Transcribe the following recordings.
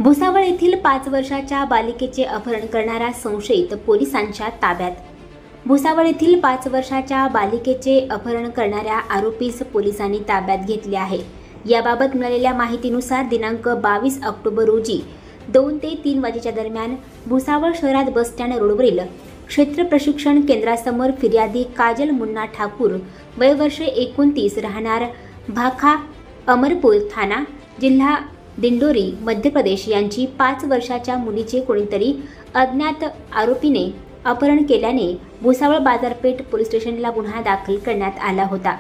भुसावळ येथील 5 वर्षाच्या बालिकेचे अपहरण करणारा संशयित पोलिसांच्या ताब्यात। भुसावळ येथील 5 वर्षाच्या बालिकेचे अपहरण करणाऱ्या आरोपीस पोलिसांनी ताब्यात घेतले आहे। याबाबत मिळालेल्या माहितीनुसार दिनांक 22 ऑक्टोबर रोजी 2 ते 3 वाजेच्या दरम्यान भुसावळ शहरात बस स्टँड रोडवरील क्षेत्र प्रशिक्षण केंद्रासमोर फिर्यादी काजल मुन्ना ठाकूर वय वर्ष 29 राहणार भाखा अमरपूर थाना जिल्हा दिंडोरी मध्य प्रदेश यांची 5 वर्षाच्या मुलीचे कोणीतरी अज्ञात आरोपीने अपहरण केल्याने भुसावळ बाजारपेठ पोलीस स्टेशनला गुन्हा दाखल करण्यात आला होता।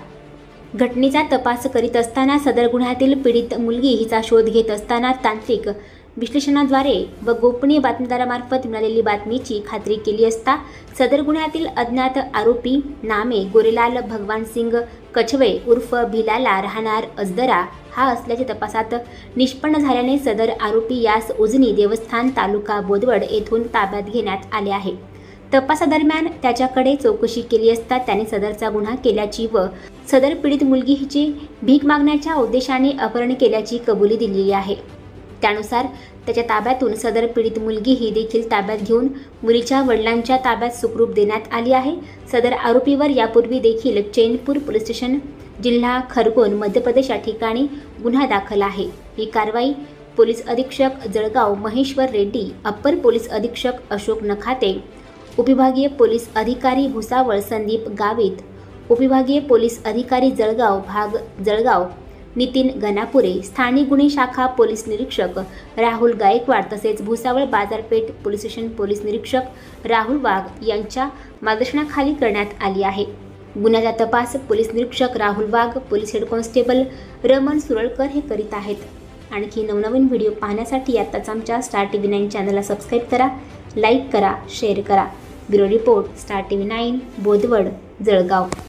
घटनेचा तपास करीत असताना सदर गुन्ह्यातील पीडित मुलगी हिचा शोध घेत असताना तांत्रिक विश्लेषणाद्वारे व गोपनीय बातमीदारामार्फत मिळालेली बातमीची खात्री केली असता सदर गुन्ह्यातील अज्ञात आरोपी नामे गोरेलाल भगवान सिंग कछवे उर्फ भिलाला राहणार अजदरा हा असल्याचे तपासात निष्पन्न झाल्याने सदर आरोपी यास उजनी देवस्थान तालुका बोदवड येथून ताब्यात घेण्यात आले आहे। तपासादरम्यान त्याच्याकडे चौकशी केली असता त्याने सदरचा गुन्हा केल्याची व सदर पीडित मुलगी हिची भीक मागण्याच्या उद्देशाने अपहरण केल्याची कबुली दिलेली आहे। त्यानुसार त्याच्या ताब्यातून सदर पीडित मुलगी ही देखील ताब्यात घेऊन मुलीच्या वडिलांच्या ताब्यात सुखरूप देण्यात आली आहे। सदर आरोपीवर यापूर्वी देखील चैनपूर पोलीस स्टेशन जिल्हा खरगोन मध्य प्रदेश या ठिकाणी गुन्हा दाखल आहे। ही कारवाई पोलीस अधीक्षक जळगाव महेश्वर रेड्डी, अप्पर पोलीस अधीक्षक अशोक नखाते, उपविभागीय पोलीस अधिकारी भुसावळ संदीप गावित, उपविभागीय पोलीस अधिकारी जळगाव भाग जळगाव नितीन गणापुरे, स्थानिक गुन्हे शाखा पोलीस निरीक्षक राहुल गायकवाड तसेच भुसावळ बाजारपेठ पोलीस स्टेशन पोलीस निरीक्षक राहुल वाघ यांच्या मार्गदर्शनाखाली करण्यात आली आहे। गुन्ह्याचा तपास पोलीस निरीक्षक Rahul Wagh, police head constable Raman Suralkar हे करीत आहेत। आणखी नवनवीन व्हिडिओ पाहण्यासाठी आताच आमच्या स्टार TV 9 चॅनलला सबस्क्राईब करा, लाईक करा, शेअर करा। Bureau report, star TV 9 Bodwad, Jalgaon.